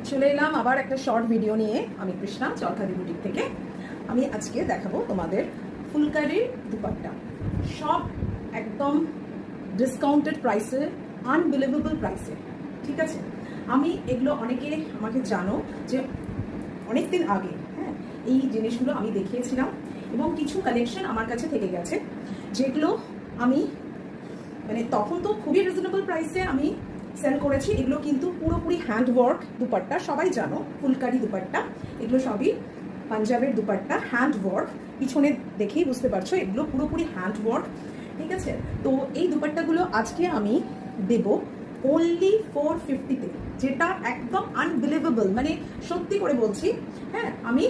চলে এলাম আবার একটা শর্ট ভিডিও নিয়ে। আমি কৃষ্ণা চরকাদি বুটিক থেকে। আমি আজকে দেখাবো তোমাদের ফুলকারির দুপাট্টা, সব একদম ডিসকাউন্টেড প্রাইসে, আনবিলিভেবল প্রাইসে। ঠিক আছে, আমি এগুলো অনেকে আমাকে জানো যে অনেক দিন আগে এই জিনিসগুলো আমি দেখিয়েছিলাম এবং কিছু কালেকশন আমার কাছে থেকে গেছে, যেগুলো আমি তখন তো খুবই রিজনেবল প্রাইসে আমি সেল করেছি। এগুলো কিন্তু পুরোপুরি হ্যান্ডওয়ার্ক দুপাট্টা, সবাই জানো ফুলকারি দুপাট্টা, এগুলো সবই পাঞ্জাবের দুপাট্টা, হ্যান্ডওয়ার্ক। পিছনে দেখেই বুঝতে পারছো এগুলো পুরোপুরি হ্যান্ডওয়ার্ক। ঠিক আছে, তো এই দুপাট্টাগুলো আজকে আমি দেব অনলি 450-তে, যেটা একদম আনবিলিভেবল, সত্যি করে বলছি। আমি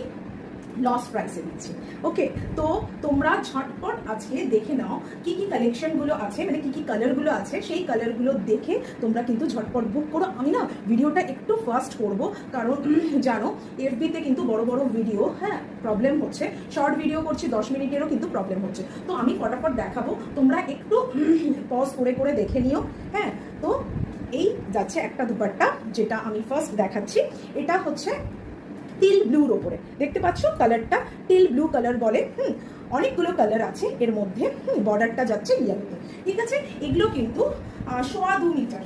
লস প্রাইসে দিচ্ছি। ওকে, তো তোমরা ঝটপট আজকে দেখে নাও কি কি কালেকশনগুলো আছে, কি কি কালারগুলো আছে। সেই কালারগুলো দেখে তোমরা কিন্তু ঝটপট বুক করো। আমি না ভিডিওটা একটু ফাস্ট করব, কারণ জানো এফবিতে কিন্তু বড় বড় ভিডিও প্রবলেম হচ্ছে, শর্ট ভিডিও করছি 10 মিনিটেরও কিন্তু প্রবলেম হচ্ছে। তো আমি ফটাফট দেখাবো, তোমরা একটু পজ করে করে দেখে নিও। তো এই যাচ্ছে একটা দুপাট্টা, যেটা আমি ফার্স্ট দেখাচ্ছি। এটা হচ্ছে টিল ব্লুর ওপরে, দেখতে পাচ্ছ কালারটা টিল ব্লু কালার বলে। অনেকগুলো কালার আছে এর মধ্যে। বর্ডারটা যাচ্ছে ইয়েলোতে। ঠিক আছে, এগুলো কিন্তু 2.25 মিটার,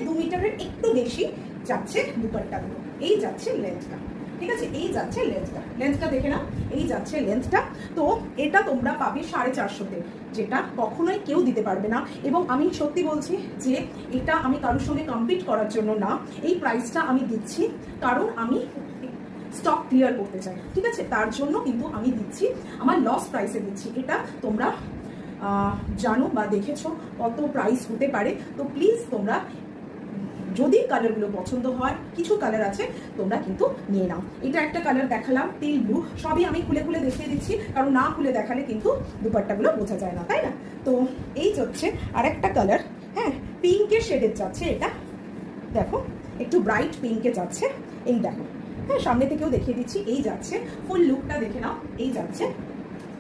2 মিটারের একটু বেশি যাচ্ছে দুপাট্টাগুলো। এই যাচ্ছে লেন্থটা। ঠিক আছে, এই যাচ্ছে লেন্থটা দেখে নাও, এই যাচ্ছে লেন্থটা। তো এটা তোমরা পাবে 450-তে, যেটা কখনোই কেউ দিতে পারবে না। এবং আমি সত্যি বলছি যে এটা আমি কারোর সঙ্গে কম্পিট করার জন্য না, এই প্রাইসটা আমি দিচ্ছি কারণ আমি স্টক ক্লিয়ার করতে চাই। ঠিক আছে, তার জন্য কিন্তু আমি দিচ্ছি, আমার লস প্রাইসে দিচ্ছি। এটা তোমরা জানো বা দেখেছো কত প্রাইস হতে পারে। তো প্লিজ তোমরা যদি কালারগুলো পছন্দ হয়, কিছু কালার আছে, তোমরা কিন্তু নিয়ে নাও। এটা একটা কালার দেখালাম টিল ব্লু, সবই আমি খুলে খুলে দেখিয়ে দিচ্ছি, কারণ না খুলে দেখালে কিন্তু দুপাট্টাগুলো বোঝা যায় না, তাই না? তো এই হচ্ছে আরেকটা কালার, পিঙ্কের শেডের যাচ্ছে। এটা দেখো একটু ব্রাইট পিঙ্কে যাচ্ছে। এই দেখো, সামনে থেকেও দেখিয়ে দিচ্ছি। এই যাচ্ছে ফুল লুকটা দেখে নাও, এই যাচ্ছে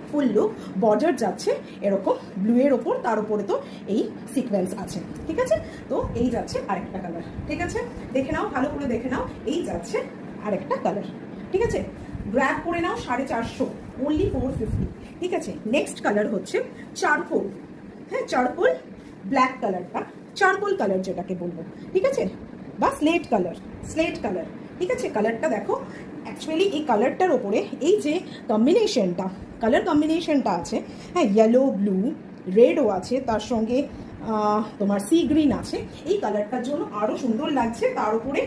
ফুল লুক। বর্ডার যাচ্ছে এরকম ব্লু এর ওপর, তার উপরে তো এই সিকোয়েন্স আছে। ঠিক আছে, তো এই যাচ্ছে আরেকটা কালার। ঠিক আছে, দেখে নাও, ভালো করে দেখে নাও। এই যাচ্ছে আরেকটা কালার। ঠিক আছে, গ্র্যাব করে নাও, 450, অনলি 450। ঠিক আছে, নেক্সট কালার হচ্ছে চারকোল। চারকোল ব্ল্যাক কালারটা, চারকোল কালার যেটাকে বলবো। ঠিক আছে, বা স্লেট কালার। ঠিক আছে, কালারটা দেখো। অ্যাকচুয়ালি এই কালারটার ওপরে এই যে কালার কম্বিনেশনটা আছে, ইয়েলো ব্লু রেডও আছে, তার সঙ্গে তোমার সি গ্রিন আছে। এই কালারটার জন্য আরও সুন্দর লাগছে। তার উপরে